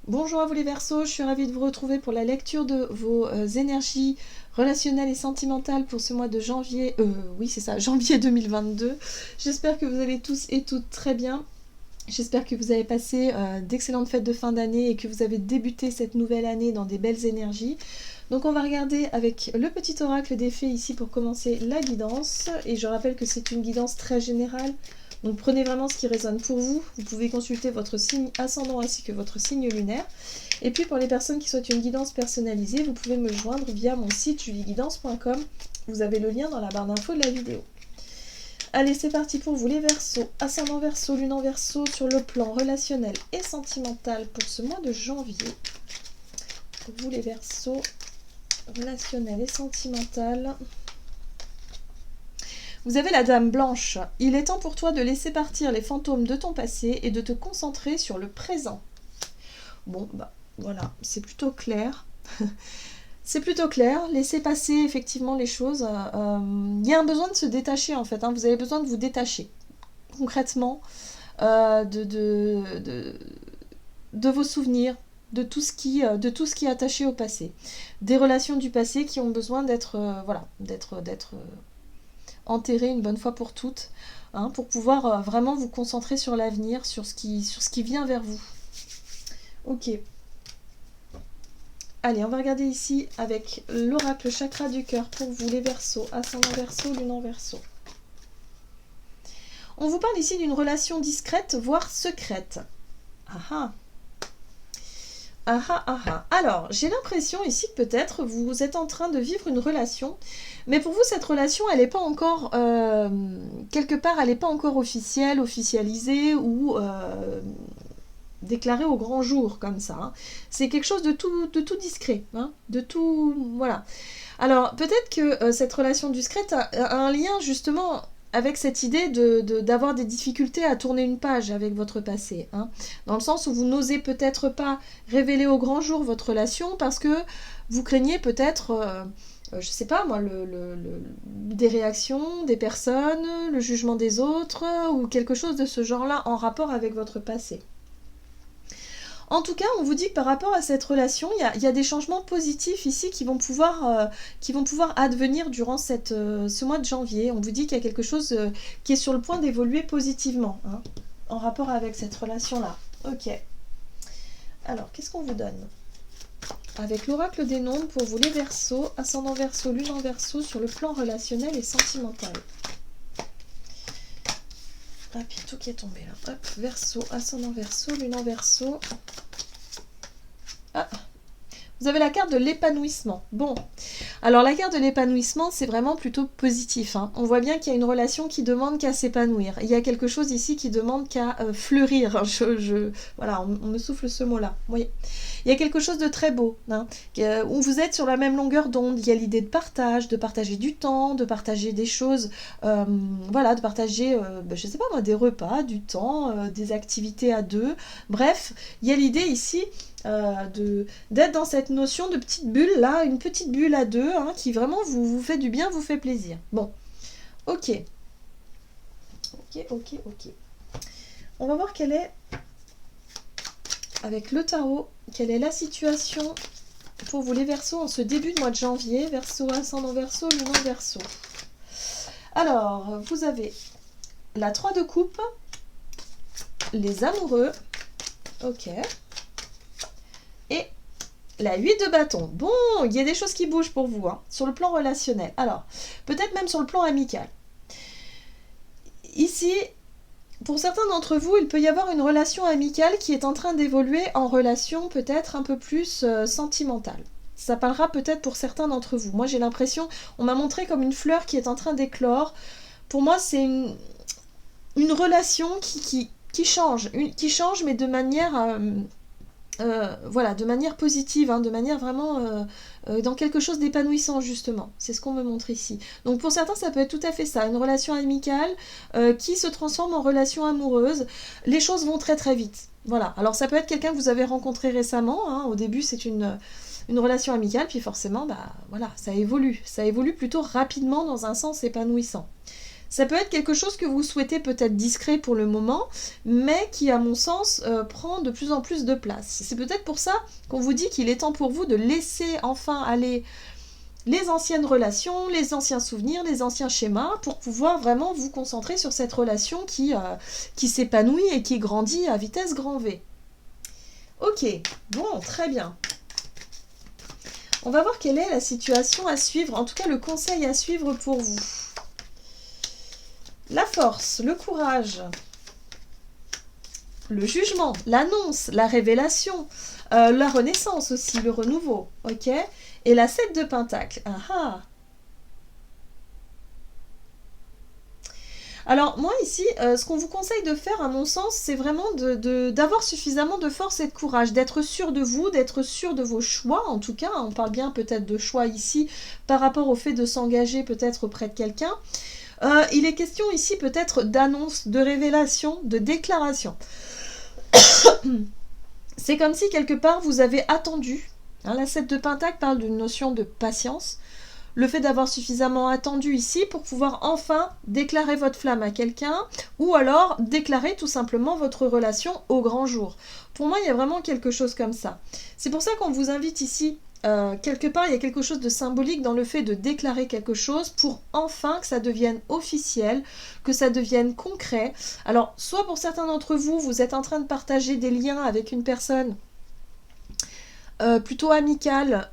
Bonjour à vous les Verseaux, je suis ravie de vous retrouver pour la lecture de vos énergies relationnelles et sentimentales pour ce mois de janvier, oui c'est ça, janvier 2022. J'espère que vous allez tous et toutes très bien. J'espère que vous avez passé d'excellentes fêtes de fin d'année et que vous avez débuté cette nouvelle année dans des belles énergies. Donc on va regarder avec le petit oracle des fées ici pour commencer la guidance. Et je rappelle que c'est une guidance très générale. Donc prenez vraiment ce qui résonne pour vous. Vous pouvez consulter votre signe ascendant ainsi que votre signe lunaire. Et puis pour les personnes qui souhaitent une guidance personnalisée, vous pouvez me joindre via mon site julieguidance.com. Vous avez le lien dans la barre d'infos de la vidéo. Allez, c'est parti pour vous les Verseaux, ascendant Verseau, lune en Verseau, sur le plan relationnel et sentimental pour ce mois de janvier. Pour vous les Verseaux, relationnel et sentimental. Vous avez la Dame Blanche. Il est temps pour toi de laisser partir les fantômes de ton passé et de te concentrer sur le présent. Bon, bah voilà, c'est plutôt clair. C'est plutôt clair, laissez passer effectivement les choses. Il y a un besoin de se détacher en fait, hein. Vous avez besoin de vous détacher concrètement de vos souvenirs, de tout ce qui est attaché au passé. Des relations du passé qui ont besoin d'être enterrées une bonne fois pour toutes, hein, pour pouvoir vraiment vous concentrer sur l'avenir, sur ce qui vient vers vous. Ok. Allez, on va regarder ici avec l'oracle chakra du cœur pour vous les Verseaux, ascendant Verseau, lune en Verseau. On vous parle ici d'une relation discrète, voire secrète. Ah ah. Ah ah ah ah. Alors, j'ai l'impression ici que peut-être vous êtes en train de vivre une relation, mais pour vous, cette relation, elle n'est pas encore, quelque part, elle n'est pas encore officielle, officialisée ou déclarée au grand jour, comme ça. Hein. C'est quelque chose de tout discret, hein, de tout, voilà. Alors, peut-être que cette relation discrète a un lien, justement, avec cette idée d'avoir des difficultés à tourner une page avec votre passé. Hein, dans le sens où vous n'osez peut-être pas révéler au grand jour votre relation parce que vous craignez peut-être, je sais pas moi, des réactions des personnes, le jugement des autres ou quelque chose de ce genre-là en rapport avec votre passé. En tout cas, on vous dit que par rapport à cette relation, il y a des changements positifs ici qui vont pouvoir advenir durant ce mois de janvier. On vous dit qu'il y a quelque chose qui est sur le point d'évoluer positivement, hein, en rapport avec cette relation-là. Ok. Alors, qu'est-ce qu'on vous donne avec l'oracle des nombres pour vous les Verseaux, ascendant Verseau, lune en Verseau, sur le plan relationnel et sentimental. Ah, puis tout qui est tombé là. Hop, Verseau, ascendant Verseau, lune en Verseau. Ah, vous avez la carte de l'épanouissement. Bon, alors la carte de l'épanouissement, c'est vraiment plutôt positif. Hein. On voit bien qu'il y a une relation qui demande qu'à s'épanouir. Il y a quelque chose ici qui demande qu'à fleurir. Voilà, on me souffle ce mot-là. Oui. Il y a quelque chose de très beau, hein, où vous êtes sur la même longueur d'onde. Il y a l'idée de partager du temps, de partager des choses, voilà, de partager, je sais pas moi, des repas, du temps, des activités à deux. Bref, il y a l'idée ici d'être dans cette notion de petite bulle là, une petite bulle à deux, hein, qui vraiment vous fait du bien, vous fait plaisir. Bon, ok. On va voir quelle est, avec le tarot, quelle est la situation pour vous les Verseaux en ce début de mois de janvier. Verseau, ascendant Verseau, lune en Verseau. Alors, vous avez la 3 de coupe, les amoureux, ok, et la 8 de bâton. Bon, il y a des choses qui bougent pour vous, hein, sur le plan relationnel. Alors, peut-être même sur le plan amical. Ici, pour certains d'entre vous, il peut y avoir une relation amicale qui est en train d'évoluer en relation peut-être un peu plus sentimentale. Ça parlera peut-être pour certains d'entre vous. Moi, j'ai l'impression, on m'a montré comme une fleur qui est en train d'éclore. Pour moi, c'est une relation qui change, mais de manière... voilà, de manière positive, hein, de manière vraiment dans quelque chose d'épanouissant justement. C'est ce qu'on me montre ici. Donc pour certains, ça peut être tout à fait ça, une relation amicale qui se transforme en relation amoureuse. Les choses vont très très vite. Voilà. Alors ça peut être quelqu'un que vous avez rencontré récemment. Hein. Au début, c'est une relation amicale, puis forcément, bah voilà, ça évolue. Ça évolue plutôt rapidement dans un sens épanouissant. Ça peut être quelque chose que vous souhaitez peut-être discret pour le moment, mais qui, à mon sens, prend de plus en plus de place. C'est peut-être pour ça qu'on vous dit qu'il est temps pour vous de laisser enfin aller les anciennes relations, les anciens souvenirs, les anciens schémas, pour pouvoir vraiment vous concentrer sur cette relation qui s'épanouit et qui grandit à vitesse grand V. Ok, bon, très bien. On va voir quelle est la situation à suivre, en tout cas le conseil à suivre pour vous. La force, le courage, le jugement, l'annonce, la révélation, la renaissance aussi, le renouveau, ok? Et la 7 de Pentacle. Ah ah. Alors moi ici, ce qu'on vous conseille de faire à mon sens, c'est vraiment d'avoir suffisamment de force et de courage, d'être sûr de vous, d'être sûr de vos choix en tout cas. On parle bien peut-être de choix ici par rapport au fait de s'engager peut-être auprès de quelqu'un. Il est question ici peut-être d'annonce, de révélation, de déclaration. C'est comme si quelque part vous avez attendu. Hein, la 7 de Pentacle parle d'une notion de patience. Le fait d'avoir suffisamment attendu ici pour pouvoir enfin déclarer votre flamme à quelqu'un ou alors déclarer tout simplement votre relation au grand jour. Pour moi, il y a vraiment quelque chose comme ça. C'est pour ça qu'on vous invite ici, quelque part, il y a quelque chose de symbolique dans le fait de déclarer quelque chose pour enfin que ça devienne officiel, que ça devienne concret. Alors, soit pour certains d'entre vous, vous êtes en train de partager des liens avec une personne plutôt amical,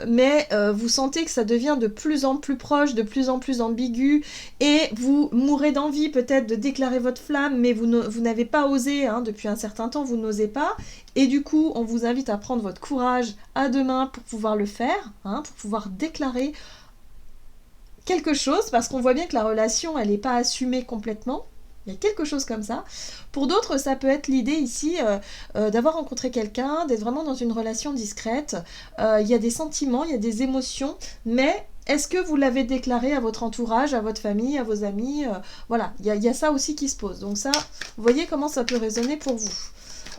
mais vous sentez que ça devient de plus en plus proche, de plus en plus ambigu, et vous mourrez d'envie peut-être de déclarer votre flamme, mais vous n'avez pas osé, hein, depuis un certain temps, vous n'osez pas, et du coup, on vous invite à prendre votre courage à deux mains pour pouvoir le faire, hein, pour pouvoir déclarer quelque chose, parce qu'on voit bien que la relation, elle n'est pas assumée complètement. Il y a quelque chose comme ça. Pour d'autres, ça peut être l'idée ici d'avoir rencontré quelqu'un, d'être vraiment dans une relation discrète. Il y a des sentiments, il y a des émotions, mais est-ce que vous l'avez déclaré à votre entourage, à votre famille, à vos amis? Voilà, il y a ça aussi qui se pose. Donc ça, vous voyez comment ça peut résonner pour vous.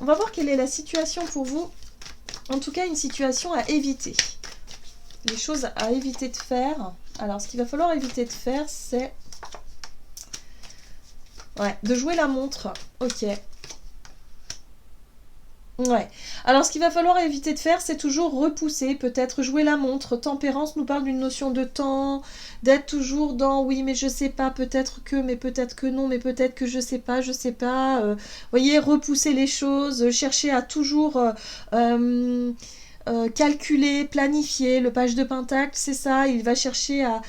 On va voir quelle est la situation pour vous. En tout cas, une situation à éviter. Les choses à éviter de faire. Alors, ce qu'il va falloir éviter de faire, c'est... Ouais, de jouer la montre. Ok. Ouais. Alors, ce qu'il va falloir éviter de faire, c'est toujours repousser, peut-être jouer la montre. Tempérance nous parle d'une notion de temps, d'être toujours dans oui, mais je sais pas, peut-être que, mais peut-être que non, mais peut-être que je sais pas, je sais pas. Voyez, repousser les choses, chercher à toujours calculer, planifier. Le page de Pentacle, c'est ça. Il va chercher à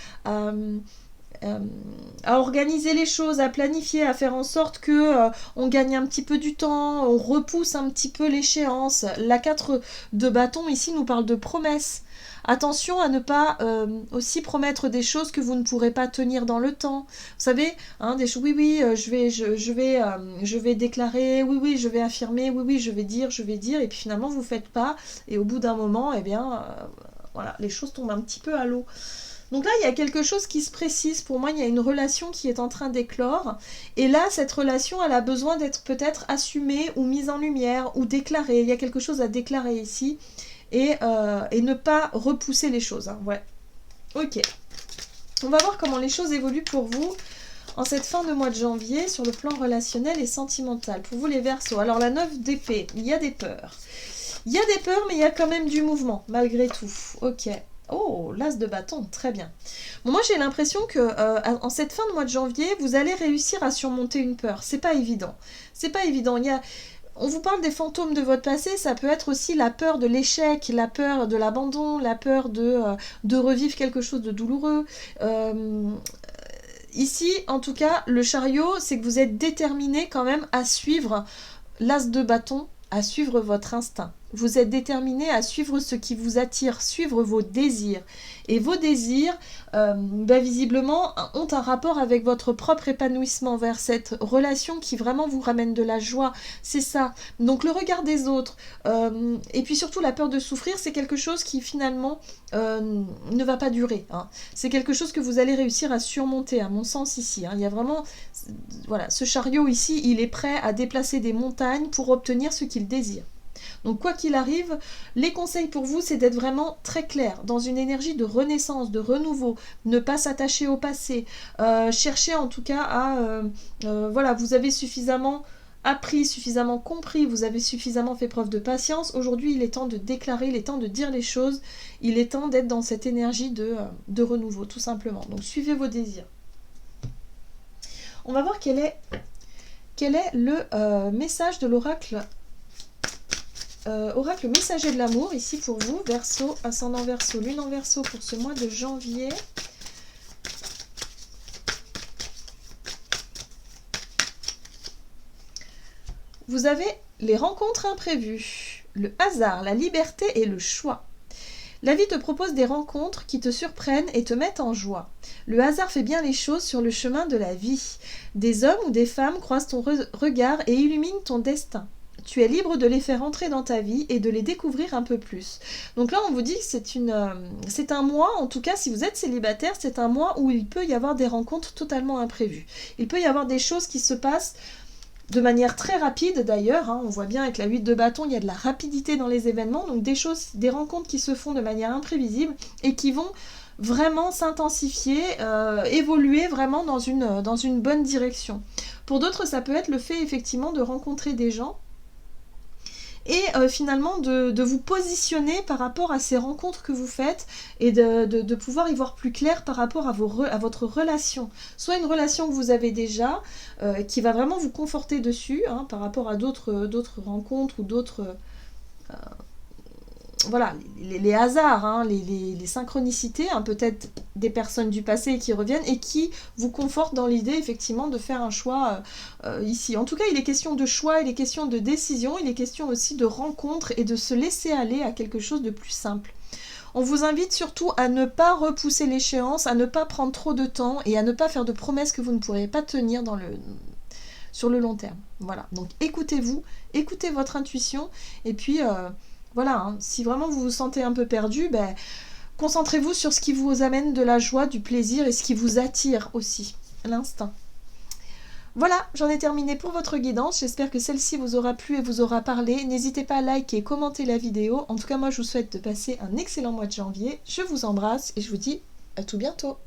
organiser les choses, à planifier, à faire en sorte que on gagne un petit peu du temps, on repousse un petit peu l'échéance. La 4 de bâton ici nous parle de promesses. Attention à ne pas aussi promettre des choses que vous ne pourrez pas tenir dans le temps. Vous savez, hein, des choses, oui, oui, je vais déclarer, oui, oui, je vais affirmer, oui, oui, je vais dire, et puis finalement vous ne faites pas, et au bout d'un moment, eh bien, voilà, les choses tombent un petit peu à l'eau. Donc là, il y a quelque chose qui se précise. Pour moi, il y a une relation qui est en train d'éclore. Et là, cette relation, elle a besoin d'être peut-être assumée ou mise en lumière ou déclarée. Il y a quelque chose à déclarer ici. Et ne pas repousser les choses. Hein. Ouais. Ok. On va voir comment les choses évoluent pour vous en cette fin de mois de janvier sur le plan relationnel et sentimental. Pour vous, les Verseaux. Alors, la 9 d'épée, il y a des peurs. Il y a des peurs, mais il y a quand même du mouvement, malgré tout. Ok. Oh, l'as de bâton, très bien. Bon, moi, j'ai l'impression que en cette fin de mois de janvier, vous allez réussir à surmonter une peur. C'est pas évident. C'est pas évident. On vous parle des fantômes de votre passé, ça peut être aussi la peur de l'échec, la peur de l'abandon, la peur de revivre quelque chose de douloureux. Ici, en tout cas, le chariot, c'est que vous êtes déterminé quand même à suivre l'as de bâton, à suivre votre instinct. Vous êtes déterminé à suivre ce qui vous attire, suivre vos désirs. Et vos désirs, visiblement, ont un rapport avec votre propre épanouissement vers cette relation qui vraiment vous ramène de la joie. C'est ça. Donc le regard des autres, et puis surtout la peur de souffrir, c'est quelque chose qui finalement ne va pas durer. Hein. C'est quelque chose que vous allez réussir à surmonter, à mon sens ici. Hein. Il y a vraiment... Voilà, ce chariot ici, il est prêt à déplacer des montagnes pour obtenir ce qu'il désire. Donc quoi qu'il arrive, les conseils pour vous, c'est d'être vraiment très clair, dans une énergie de renaissance, de renouveau, ne pas s'attacher au passé, chercher en tout cas à... voilà, vous avez suffisamment appris, suffisamment compris, vous avez suffisamment fait preuve de patience. Aujourd'hui, il est temps de déclarer, il est temps de dire les choses, il est temps d'être dans cette énergie de renouveau, tout simplement. Donc suivez vos désirs. On va voir quel est le message de l'oracle oracle messager de l'amour ici pour vous, Verseau, ascendant Verseau, lune en Verseau pour ce mois de janvier. Vous avez les rencontres imprévues, le hasard, la liberté et le choix. La vie te propose des rencontres qui te surprennent et te mettent en joie. Le hasard fait bien les choses sur le chemin de la vie. Des hommes ou des femmes croisent ton regard et illuminent ton destin. Tu es libre de les faire entrer dans ta vie et de les découvrir un peu plus. Donc là, on vous dit que c'est un mois, en tout cas, si vous êtes célibataire, c'est un mois où il peut y avoir des rencontres totalement imprévues. Il peut y avoir des choses qui se passent de manière très rapide d'ailleurs, hein. On voit bien avec la 8 de bâton, il y a de la rapidité dans les événements, donc des rencontres qui se font de manière imprévisible et qui vont vraiment s'intensifier, évoluer vraiment dans une bonne direction. Pour d'autres, ça peut être le fait effectivement de rencontrer des gens et finalement de vous positionner par rapport à ces rencontres que vous faites et de pouvoir y voir plus clair par rapport à votre relation. Soit une relation que vous avez déjà, qui va vraiment vous conforter dessus, hein, par rapport à d'autres rencontres ou d'autres... voilà, les hasards, hein, les synchronicités, hein, peut-être des personnes du passé qui reviennent et qui vous confortent dans l'idée effectivement de faire un choix ici. En tout cas, il est question de choix, il est question de décision, il est question aussi de rencontre et de se laisser aller à quelque chose de plus simple. On vous invite surtout à ne pas repousser l'échéance, à ne pas prendre trop de temps et à ne pas faire de promesses que vous ne pourrez pas tenir sur le long terme. Voilà, donc écoutez-vous, écoutez votre intuition et puis... voilà, hein, si vraiment vous vous sentez un peu perdu, ben, concentrez-vous sur ce qui vous amène de la joie, du plaisir et ce qui vous attire aussi, l'instinct. Voilà, j'en ai terminé pour votre guidance. J'espère que celle-ci vous aura plu et vous aura parlé. N'hésitez pas à liker et commenter la vidéo. En tout cas, moi, je vous souhaite de passer un excellent mois de janvier. Je vous embrasse et je vous dis à tout bientôt.